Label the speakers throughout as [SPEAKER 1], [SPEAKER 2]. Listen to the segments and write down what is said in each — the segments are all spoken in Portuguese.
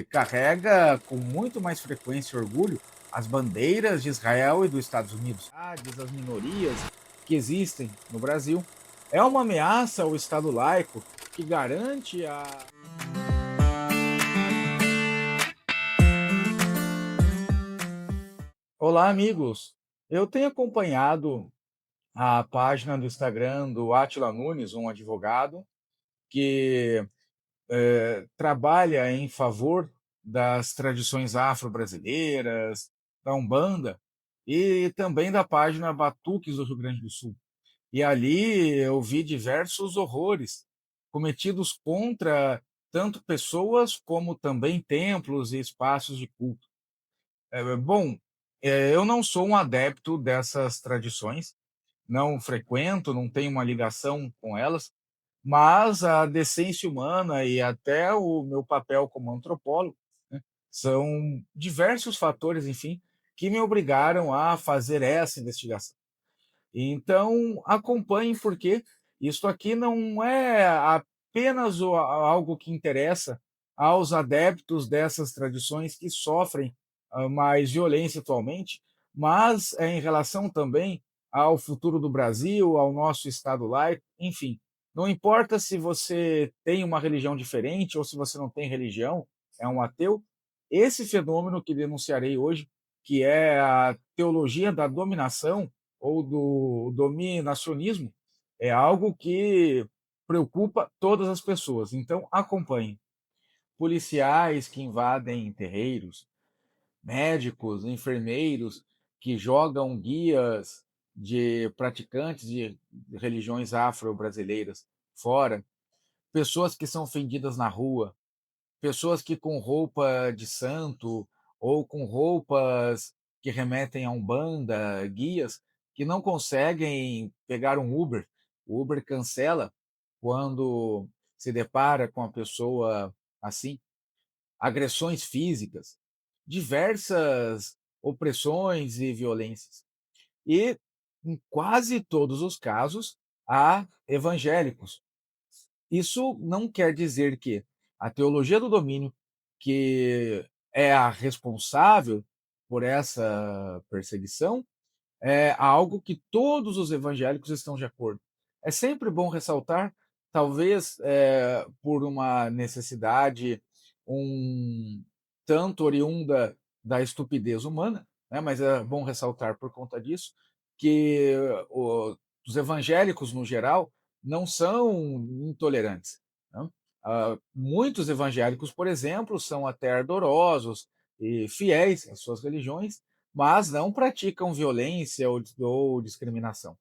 [SPEAKER 1] carrega com muito mais frequência e orgulho as bandeiras de Israel e dos Estados Unidos. As minorias que existem no Brasil. É uma ameaça ao Estado laico que garante a. Olá, amigos. Eu tenho acompanhado a página do Instagram do Átila Nunes, um advogado que trabalha em favor das tradições afro-brasileiras, da Umbanda e também da página Batuques do Rio Grande do Sul. E ali eu vi diversos horrores cometidos contra tanto pessoas como também templos e espaços de culto. Bom, eu não sou um adepto dessas tradições, não frequento, não tenho uma ligação com elas, mas a decência humana e até o meu papel como antropólogo, né, são diversos fatores, enfim, que me obrigaram a fazer essa investigação. Então, acompanhe, porque isso aqui não é apenas algo que interessa aos adeptos dessas tradições que sofrem mais violência atualmente, mas é em relação também ao futuro do Brasil, ao nosso Estado laico, enfim. Não importa se você tem uma religião diferente ou se você não tem religião, é um ateu, esse fenômeno que denunciarei hoje, que é a teologia da dominação, ou do dominacionismo, é algo que preocupa todas as pessoas. Então, acompanhe. Policiais que invadem terreiros, médicos, enfermeiros que jogam guias de praticantes de religiões afro-brasileiras fora, pessoas que são ofendidas na rua, pessoas que com roupa de santo ou com roupas que remetem a Umbanda, guias, que não conseguem pegar um Uber. O Uber cancela quando se depara com a pessoa assim. Agressões físicas, diversas opressões e violências. E, em quase todos os casos, há evangélicos. Isso não quer dizer que a teologia do domínio, que é a responsável por essa perseguição, é algo que todos os evangélicos estão de acordo. É sempre bom ressaltar, talvez por uma necessidade um tanto oriunda da estupidez humana, né, mas é bom ressaltar por conta disso, que os evangélicos, no geral, não são intolerantes. Né? Muitos evangélicos, por exemplo, são até ardorosos e fiéis às suas religiões, mas não praticam violência ou discriminação.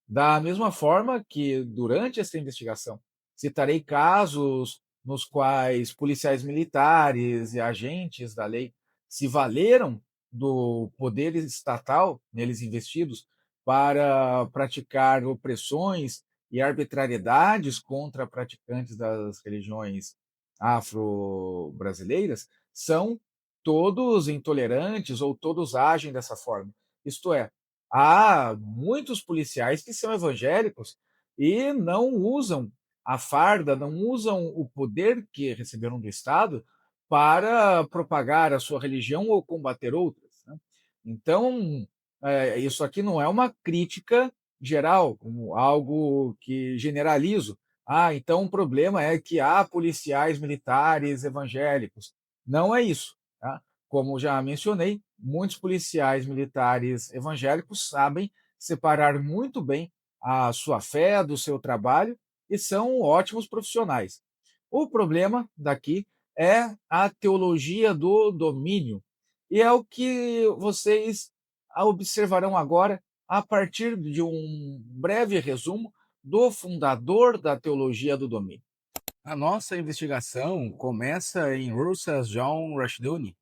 [SPEAKER 1] Da mesma forma que, durante essa investigação, citarei casos nos quais policiais militares e agentes da lei se valeram do poder estatal neles investidos para praticar opressões e arbitrariedades contra praticantes das religiões afro-brasileiras, são todos intolerantes ou todos agem dessa forma. Isto é, há muitos policiais que são evangélicos e não usam a farda, não usam o poder que receberam do Estado para propagar a sua religião ou combater outras. Né? Então, isso aqui não é uma crítica geral, como algo que generalizo. Ah, então o problema é que há policiais militares evangélicos. Não é isso. Tá? Como já mencionei, muitos policiais militares evangélicos sabem separar muito bem a sua fé do seu trabalho e são ótimos profissionais. O problema daqui é a teologia do domínio, e é o que vocês observarão agora a partir de um breve resumo do fundador da teologia do domínio. A nossa investigação começa em Russas John Rushduni,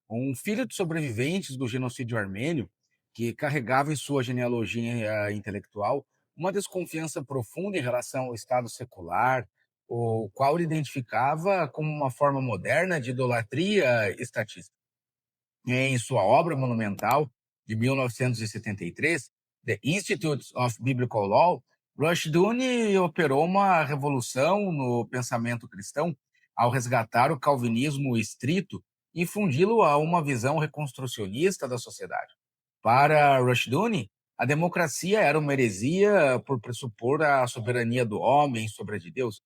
[SPEAKER 1] um filho de sobreviventes do genocídio armênio, que carregava em sua genealogia intelectual uma desconfiança profunda em relação ao Estado secular, o qual ele identificava como uma forma moderna de idolatria estatística. Em sua obra monumental de 1973, The Institute of Biblical Law, Rushduni operou uma revolução no pensamento cristão ao resgatar o calvinismo estrito e fundi-lo a uma visão reconstrucionista da sociedade. Para Rushduni, a democracia era uma heresia por pressupor a soberania do homem sobre a de Deus.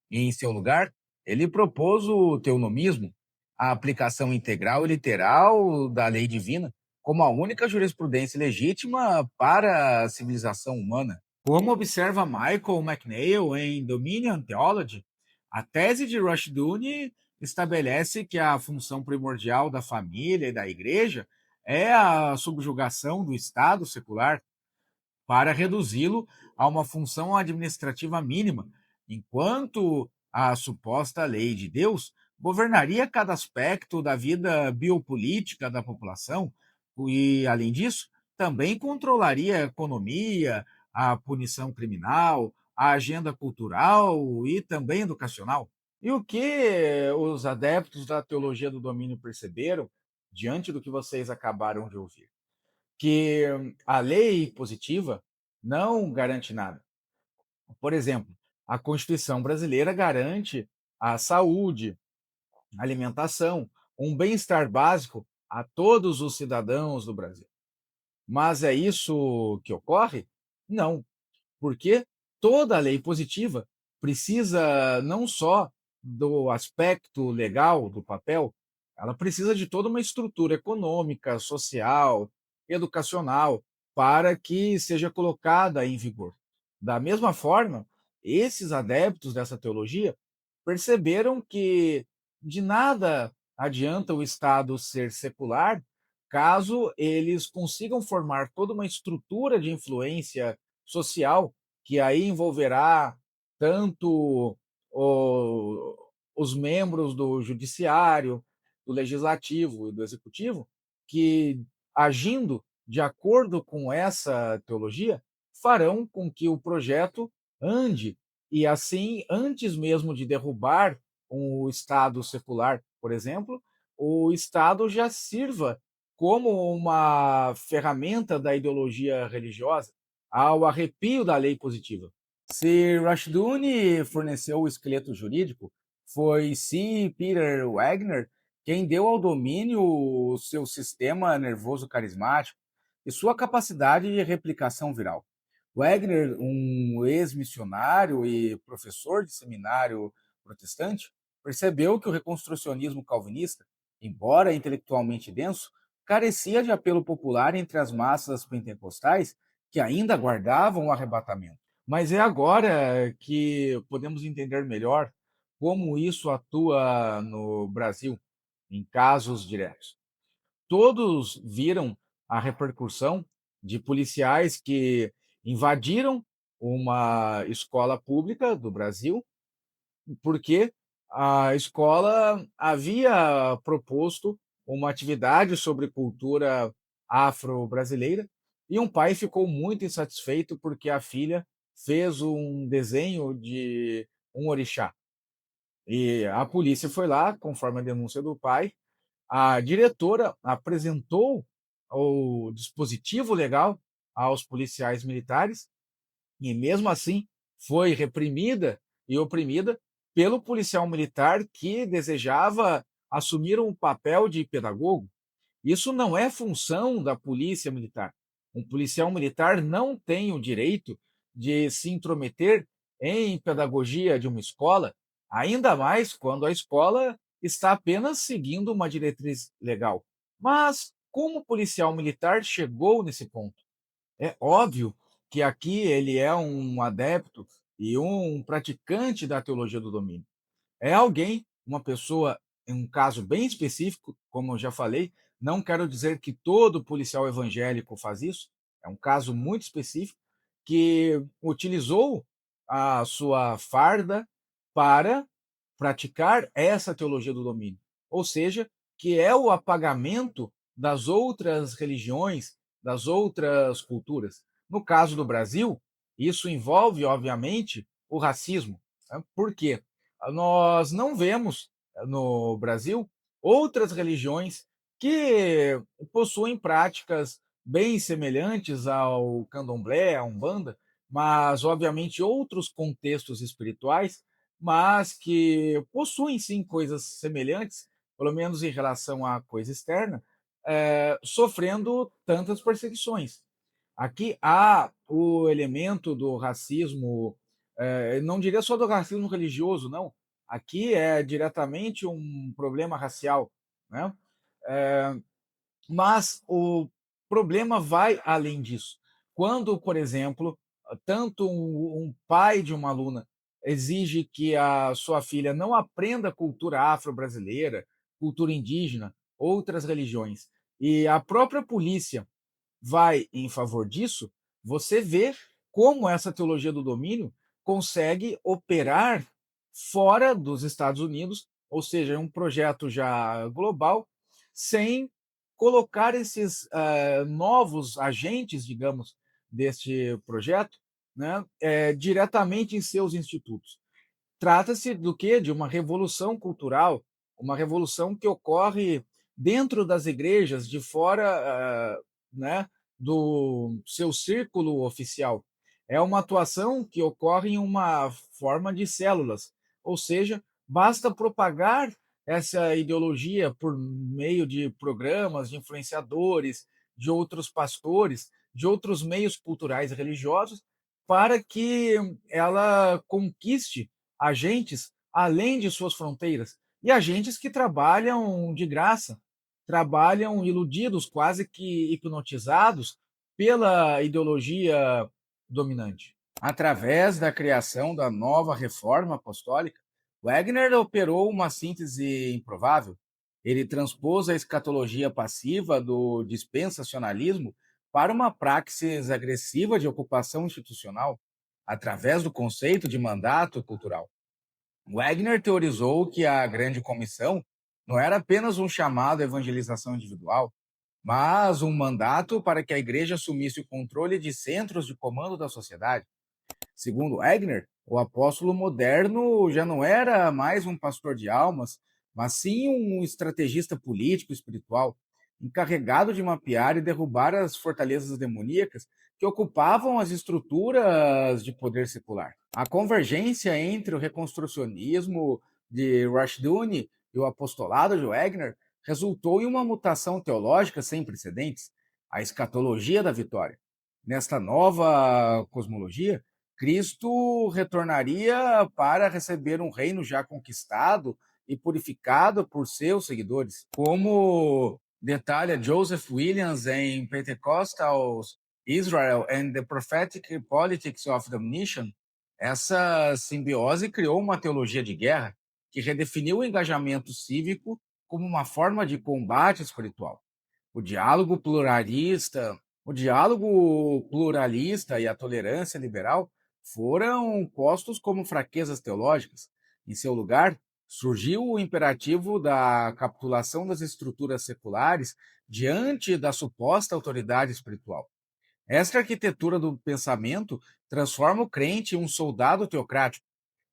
[SPEAKER 1] E, em seu lugar, ele propôs o teonomismo, a aplicação integral e literal da lei divina, como a única jurisprudência legítima para a civilização humana. Como observa Michael McNeill em Dominion Theology, a tese de Rushduni estabelece que a função primordial da família e da igreja é a subjugação do Estado secular para reduzi-lo a uma função administrativa mínima, enquanto a suposta lei de Deus governaria cada aspecto da vida biopolítica da população e, além disso, também controlaria a economia, a punição criminal, a agenda cultural e também educacional. E o que os adeptos da teologia do domínio perceberam diante do que vocês acabaram de ouvir? Que a lei positiva não garante nada. Por exemplo, a Constituição brasileira garante a saúde, alimentação, um bem-estar básico a todos os cidadãos do Brasil. Mas é isso que ocorre? Não. Porque toda lei positiva precisa não só do aspecto legal do papel, ela precisa de toda uma estrutura econômica, social, educacional, para que seja colocada em vigor. Da mesma forma, esses adeptos dessa teologia perceberam que de nada adianta o Estado ser secular caso eles consigam formar toda uma estrutura de influência social, que aí envolverá tanto os membros do judiciário, do legislativo e do executivo, que agindo de acordo com essa teologia, farão com que o projeto ande e assim, antes mesmo de derrubar o Estado secular, por exemplo, o Estado já sirva como uma ferramenta da ideologia religiosa ao arrepio da lei positiva. Se Rushduni forneceu o esqueleto jurídico, foi C. Peter Wagner quem deu ao domínio o seu sistema nervoso carismático e sua capacidade de replicação viral. Wagner, um ex-missionário e professor de seminário protestante, percebeu que o reconstrucionismo calvinista, embora intelectualmente denso, carecia de apelo popular entre as massas pentecostais que ainda guardavam o arrebatamento. Mas é agora que podemos entender melhor como isso atua no Brasil, em casos diretos. Todos viram a repercussão de policiais que invadiram uma escola pública do Brasil, porque a escola havia proposto uma atividade sobre cultura afro-brasileira e um pai ficou muito insatisfeito porque a filha fez um desenho de um orixá. E a polícia foi lá, conforme a denúncia do pai, a diretora apresentou o dispositivo legal aos policiais militares e, mesmo assim, foi reprimida e oprimida pelo policial militar que desejava assumir um papel de pedagogo. Isso não é função da polícia militar. Um policial militar não tem o direito de se intrometer em pedagogia de uma escola, ainda mais quando a escola está apenas seguindo uma diretriz legal. Mas como o policial militar chegou nesse ponto? É óbvio que aqui ele é um adepto e um praticante da teologia do domínio. É alguém, uma pessoa, em um caso bem específico, como eu já falei, não quero dizer que todo policial evangélico faz isso, é um caso muito específico, que utilizou a sua farda para praticar essa teologia do domínio. Ou seja, que é o apagamento das outras religiões, das outras culturas. No caso do Brasil, isso envolve, obviamente, o racismo. Né? Por quê? Nós não vemos no Brasil outras religiões que possuem práticas bem semelhantes ao candomblé, à Umbanda, mas obviamente outros contextos espirituais mas que possuem sim coisas semelhantes, pelo menos em relação à coisa externa, sofrendo tantas perseguições. Aqui há o elemento do racismo, não diria só do racismo religioso, não. Aqui é diretamente um problema racial, né? Mas o problema vai além disso. Quando, por exemplo, tanto um pai de uma aluna exige que a sua filha não aprenda cultura afro-brasileira, cultura indígena, outras religiões, e a própria polícia vai em favor disso, você vê como essa teologia do domínio consegue operar fora dos Estados Unidos, ou seja, é um projeto já global, sem colocar esses novos agentes, digamos, deste projeto, né, diretamente em seus institutos. Trata-se do quê? De uma revolução cultural, uma revolução que ocorre dentro das igrejas, de fora, né, do seu círculo oficial. É uma atuação que ocorre em uma forma de células, ou seja, basta propagar essa ideologia por meio de programas, de influenciadores, de outros pastores, de outros meios culturais e religiosos, para que ela conquiste agentes além de suas fronteiras e agentes que trabalham de graça, trabalham iludidos, quase que hipnotizados pela ideologia dominante. Através da criação da nova reforma apostólica, Wagner operou uma síntese improvável. Ele transpôs a escatologia passiva do dispensacionalismo para uma praxis agressiva de ocupação institucional, através do conceito de mandato cultural. Wagner teorizou que a Grande Comissão não era apenas um chamado à evangelização individual, mas um mandato para que a igreja assumisse o controle de centros de comando da sociedade. Segundo Wagner, o apóstolo moderno já não era mais um pastor de almas, mas sim um estrategista político e espiritual, encarregado de mapear e derrubar as fortalezas demoníacas que ocupavam as estruturas de poder secular. A convergência entre o reconstrucionismo de Rushdoony e o apostolado de Wagner resultou em uma mutação teológica sem precedentes, a escatologia da vitória. Nesta nova cosmologia, Cristo retornaria para receber um reino já conquistado e purificado por seus seguidores. Como detalha Joseph Williams em Pentecostal Israel and the Prophetic Politics of Domination, essa simbiose criou uma teologia de guerra que redefiniu o engajamento cívico como uma forma de combate espiritual. O diálogo pluralista, o diálogo pluralista e a tolerância liberal foram postos como fraquezas teológicas. Em seu lugar, surgiu o imperativo da capitulação das estruturas seculares diante da suposta autoridade espiritual. Esta arquitetura do pensamento transforma o crente em um soldado teocrático,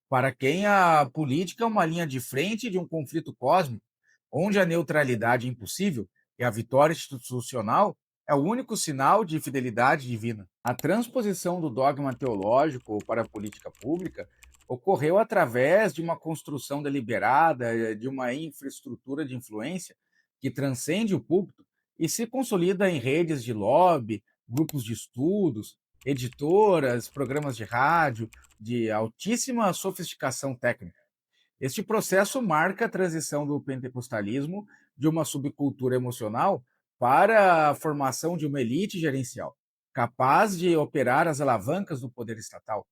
[SPEAKER 1] para quem a política é uma linha de frente de um conflito cósmico, onde a neutralidade é impossível e a vitória institucional é o único sinal de fidelidade divina. A transposição do dogma teológico para a política pública ocorreu através de uma construção deliberada de uma infraestrutura de influência que transcende o púlpito e se consolida em redes de lobby, grupos de estudos, editoras, programas de rádio, de altíssima sofisticação técnica. Este processo marca a transição do pentecostalismo de uma subcultura emocional para a formação de uma elite gerencial, capaz de operar as alavancas do poder estatal.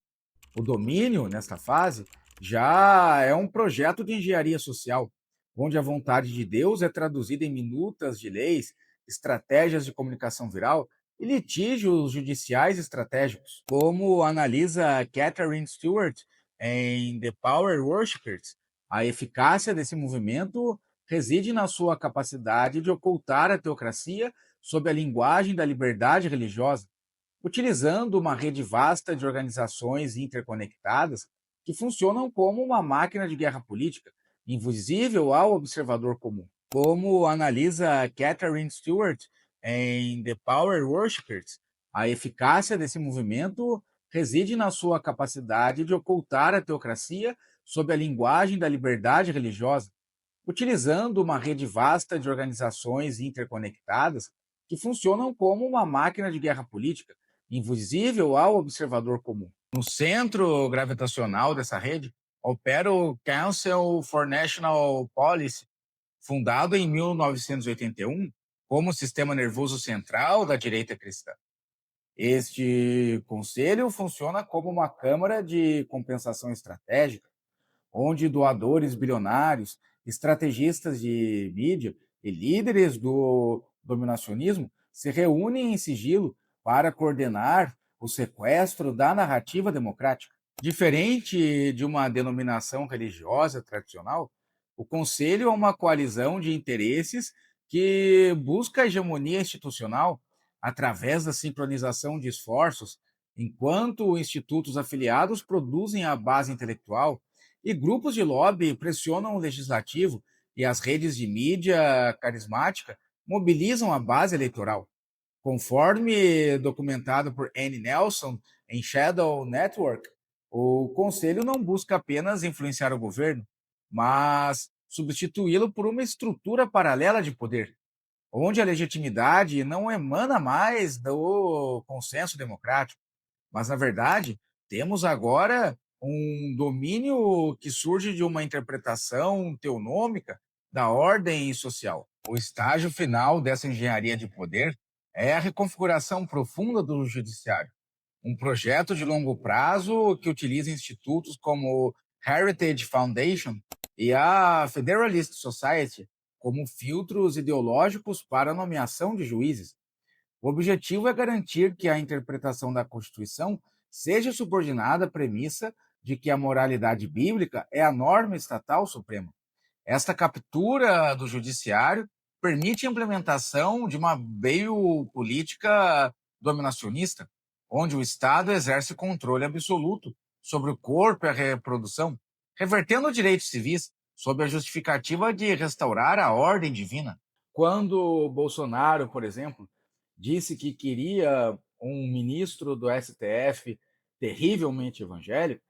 [SPEAKER 1] O domínio, nesta fase, já é um projeto de engenharia social, onde a vontade de Deus é traduzida em minutas de leis, estratégias de comunicação viral e litígios judiciais estratégicos, como analisa Catherine Stewart em The Power Worshippers. A eficácia desse movimento reside na sua capacidade de ocultar a teocracia sob a linguagem da liberdade religiosa, utilizando uma rede vasta de organizações interconectadas que funcionam como uma máquina de guerra política, invisível ao observador comum. Como analisa Catherine Stewart em The Power Worshippers, a eficácia desse movimento reside na sua capacidade de ocultar a teocracia sob a linguagem da liberdade religiosa, utilizando uma rede vasta de organizações interconectadas que funcionam como uma máquina de guerra política, invisível ao observador comum. No centro gravitacional dessa rede opera o Council for National Policy, fundado em 1981 como sistema nervoso central da direita cristã. Este conselho funciona como uma câmara de compensação estratégica, onde doadores bilionários, estrategistas de mídia e líderes do dominacionismo se reúnem em sigilo para coordenar o sequestro da narrativa democrática. Diferente de uma denominação religiosa tradicional, o Conselho é uma coalizão de interesses que busca a hegemonia institucional através da sincronização de esforços, enquanto institutos afiliados produzem a base intelectual e grupos de lobby pressionam o legislativo e as redes de mídia carismática mobilizam a base eleitoral. Conforme documentado por Annie Nelson em Shadow Network, o Conselho não busca apenas influenciar o governo, mas substituí-lo por uma estrutura paralela de poder, onde a legitimidade não emana mais do consenso democrático, mas, na verdade, temos agora um domínio que surge de uma interpretação teonômica da ordem social. O estágio final dessa engenharia de poder é a reconfiguração profunda do judiciário, um projeto de longo prazo que utiliza institutos como o Heritage Foundation e a Federalist Society como filtros ideológicos para a nomeação de juízes. O objetivo é garantir que a interpretação da Constituição seja subordinada à premissa de que a moralidade bíblica é a norma estatal suprema. Esta captura do judiciário permite a implementação de uma biopolítica dominacionista, onde o Estado exerce controle absoluto sobre o corpo e a reprodução, revertendo direitos civis sob a justificativa de restaurar a ordem divina. Quando Bolsonaro, por exemplo, disse que queria um ministro do STF terrivelmente evangélico,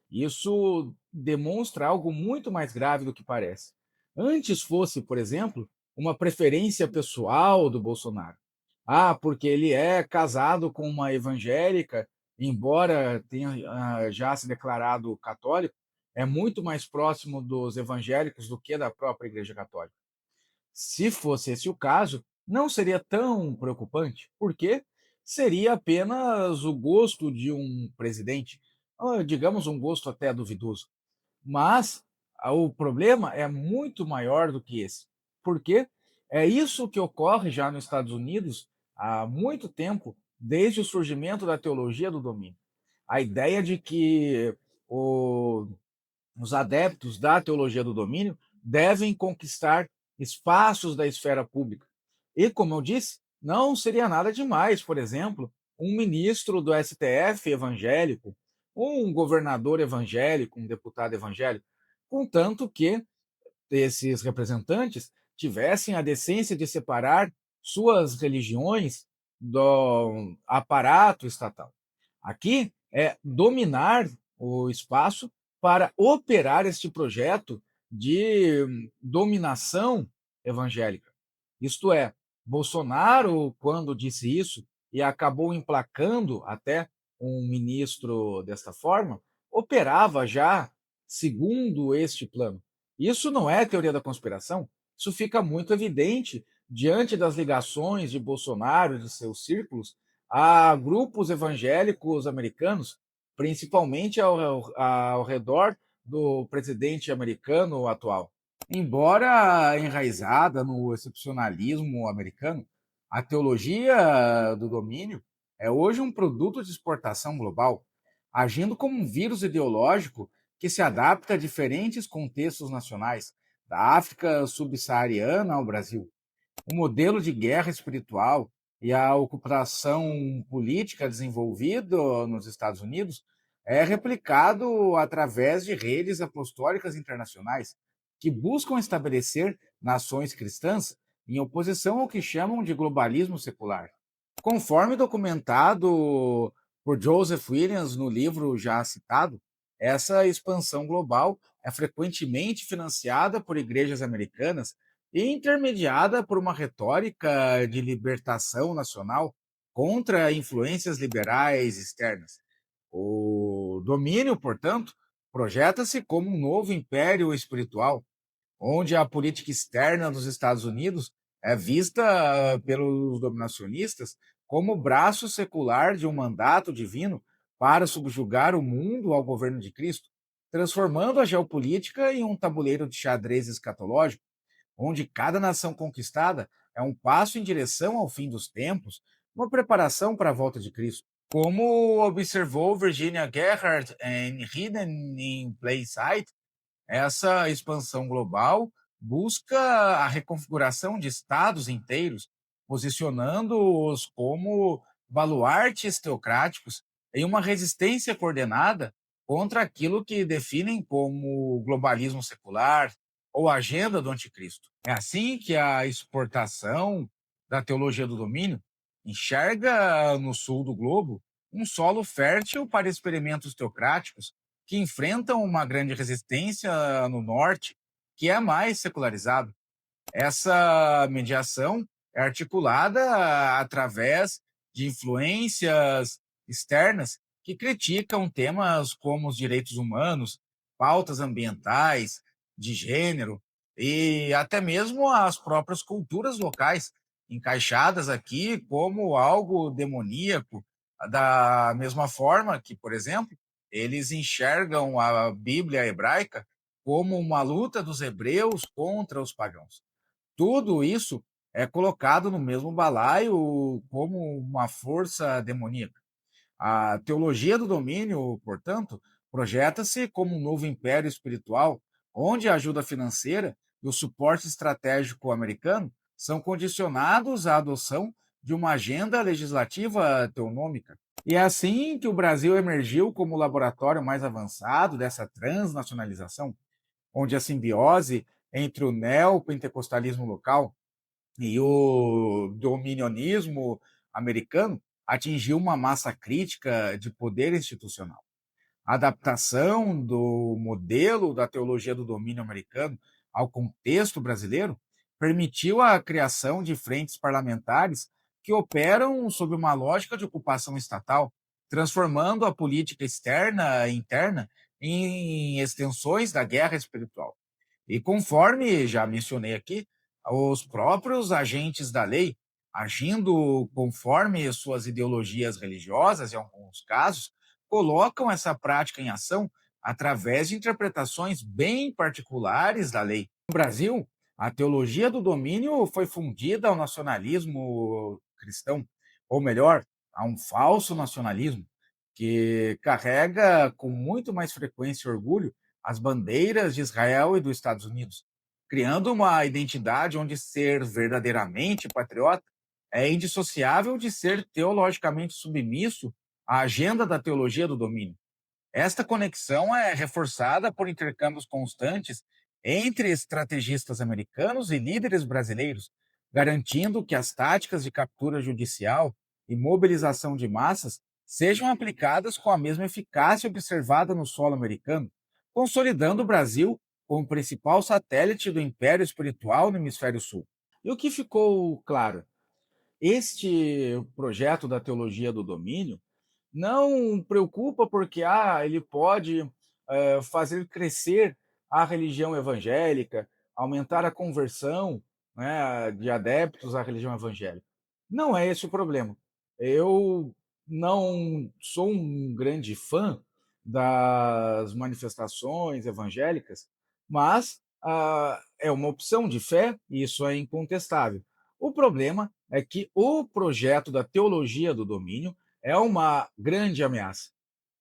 [SPEAKER 1] isso demonstra algo muito mais grave do que parece. Antes fosse, por exemplo, uma preferência pessoal do Bolsonaro. Ah, porque ele é casado com uma evangélica, embora tenha já se declarado católico, é muito mais próximo dos evangélicos do que da própria Igreja Católica. Se fosse esse o caso, não seria tão preocupante, porque seria apenas o gosto de um presidente, digamos um gosto até duvidoso. Mas o problema é muito maior do que esse, porque é isso que ocorre já nos Estados Unidos há muito tempo, desde o surgimento da teologia do domínio. A ideia de que o os adeptos da teologia do domínio devem conquistar espaços da esfera pública. E, como eu disse, não seria nada demais, por exemplo, um ministro do STF evangélico, um governador evangélico, um deputado evangélico, contanto que esses representantes tivessem a decência de separar suas religiões do aparato estatal. Aqui é dominar o espaço para operar este projeto de dominação evangélica. Isto é, Bolsonaro, quando disse isso e acabou emplacando até um ministro desta forma, operava já segundo este plano. Isso não é teoria da conspiração, isso fica muito evidente diante das ligações de Bolsonaro e de seus círculos a grupos evangélicos americanos, principalmente ao redor do presidente americano atual. Embora enraizada no excepcionalismo americano, a teologia do domínio é hoje um produto de exportação global, agindo como um vírus ideológico que se adapta a diferentes contextos nacionais, da África subsaariana ao Brasil. O modelo de guerra espiritual e a ocupação política desenvolvido nos Estados Unidos é replicado através de redes apostólicas internacionais que buscam estabelecer nações cristãs em oposição ao que chamam de globalismo secular. Conforme documentado por Joseph Williams no livro já citado, essa expansão global é frequentemente financiada por igrejas americanas e intermediada por uma retórica de libertação nacional contra influências liberais externas. O domínio, portanto, projeta-se como um novo império espiritual, onde a política externa dos Estados Unidos é vista pelos dominacionistas como braço secular de um mandato divino para subjugar o mundo ao governo de Cristo, transformando a geopolítica em um tabuleiro de xadrez escatológico, onde cada nação conquistada é um passo em direção ao fim dos tempos, uma preparação para a volta de Cristo. Como observou Virginia Gerhardt em Hidden in Plain Sight, essa expansão global busca a reconfiguração de estados inteiros, posicionando-os como baluartes teocráticos em uma resistência coordenada contra aquilo que definem como globalismo secular ou agenda do anticristo. É assim que a exportação da teologia do domínio enxerga no sul do globo um solo fértil para experimentos teocráticos que enfrentam uma grande resistência no norte, que é mais secularizado. Essa mediação é articulada através de influências externas que criticam temas como os direitos humanos, pautas ambientais, de gênero e até mesmo as próprias culturas locais, encaixadas aqui como algo demoníaco, da mesma forma que, por exemplo, eles enxergam a Bíblia hebraica como uma luta dos hebreus contra os pagãos. Tudo isso é colocado no mesmo balaio como uma força demoníaca. A teologia do domínio, portanto, projeta-se como um novo império espiritual, onde a ajuda financeira e o suporte estratégico americano são condicionados à adoção de uma agenda legislativa teonômica. E é assim que o Brasil emergiu como o laboratório mais avançado dessa transnacionalização, onde a simbiose entre o neopentecostalismo local e o dominionismo americano atingiu uma massa crítica de poder institucional. A adaptação do modelo da teologia do domínio americano ao contexto brasileiro permitiu a criação de frentes parlamentares que operam sob uma lógica de ocupação estatal, transformando a política externa e interna em extensões da guerra espiritual. E conforme já mencionei aqui, os próprios agentes da lei, agindo conforme suas ideologias religiosas, em alguns casos, colocam essa prática em ação através de interpretações bem particulares da lei. No Brasil, a teologia do domínio foi fundida ao nacionalismo cristão, ou melhor, a um falso nacionalismo, que carrega com muito mais frequência e orgulho as bandeiras de Israel e dos Estados Unidos, criando uma identidade onde ser verdadeiramente patriota é indissociável de ser teologicamente submisso à agenda da teologia do domínio. Esta conexão é reforçada por intercâmbios constantes entre estrategistas americanos e líderes brasileiros, garantindo que as táticas de captura judicial e mobilização de massas sejam aplicadas com a mesma eficácia observada no solo americano, consolidando o Brasil como principal satélite do império espiritual no hemisfério sul. E o que ficou claro? Este projeto da teologia do domínio não preocupa porque ele pode fazer crescer a religião evangélica, aumentar a conversão, né, de adeptos à religião evangélica. Não é esse o problema. Eu não sou um grande fã das manifestações evangélicas, mas é uma opção de fé, e isso é incontestável. O problema é que o projeto da teologia do domínio é uma grande ameaça.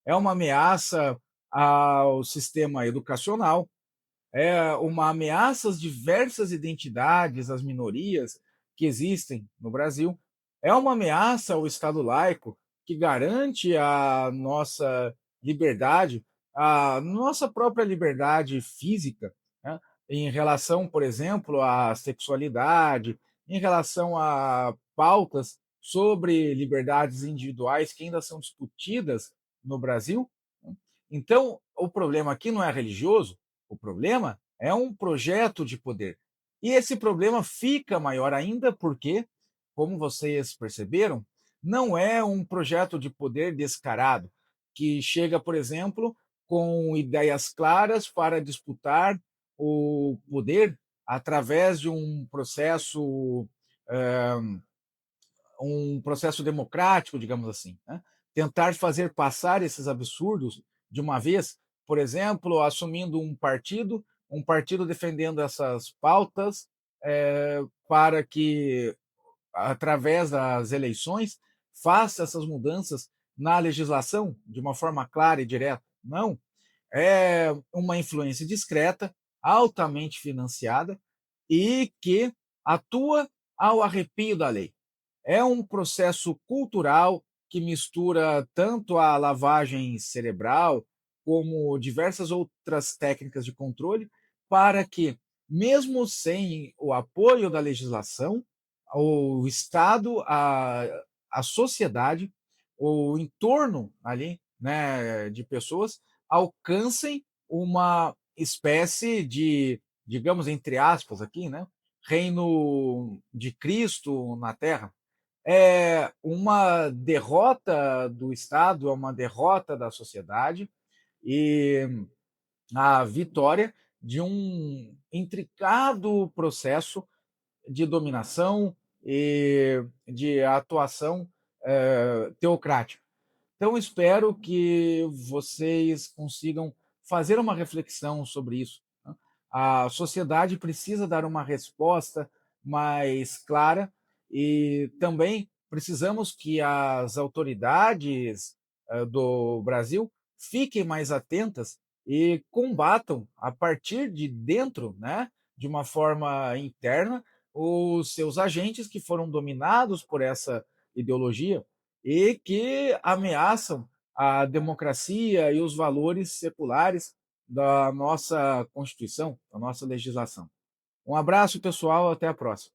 [SPEAKER 1] É uma ameaça ao sistema educacional, é uma ameaça às diversas identidades, às minorias que existem no Brasil, é uma ameaça ao Estado laico que garante a nossa liberdade, a nossa própria liberdade física, né, em relação, por exemplo, à sexualidade, em relação a pautas sobre liberdades individuais que ainda são discutidas no Brasil, né. Então, o problema aqui não é religioso, o problema é um projeto de poder. E esse problema fica maior ainda porque, como vocês perceberam, não é um projeto de poder descarado, que chega, por exemplo, com ideias claras para disputar o poder através de um processo democrático, digamos assim, né? Tentar fazer passar esses absurdos de uma vez, por exemplo, assumindo um partido defendendo essas pautas, para que, através das eleições, faça essas mudanças na legislação de uma forma clara e direta. Não, é uma influência discreta, altamente financiada e que atua ao arrepio da lei. É um processo cultural que mistura tanto a lavagem cerebral como diversas outras técnicas de controle para que, mesmo sem o apoio da legislação, o Estado, a sociedade, o entorno ali, né, de pessoas alcancem uma espécie de, digamos, entre aspas aqui, né, reino de Cristo na Terra. É uma derrota do Estado, é uma derrota da sociedade e a vitória de um intricado processo de dominação e de atuação teocrática. Então, espero que vocês consigam fazer uma reflexão sobre isso, né. A sociedade precisa dar uma resposta mais clara e também precisamos que as autoridades, do Brasil fiquem mais atentas e combatam a partir de dentro, né, de uma forma interna, os seus agentes que foram dominados por essa ideologia e que ameaçam a democracia e os valores seculares da nossa Constituição, da nossa legislação. Um abraço, pessoal, até a próxima.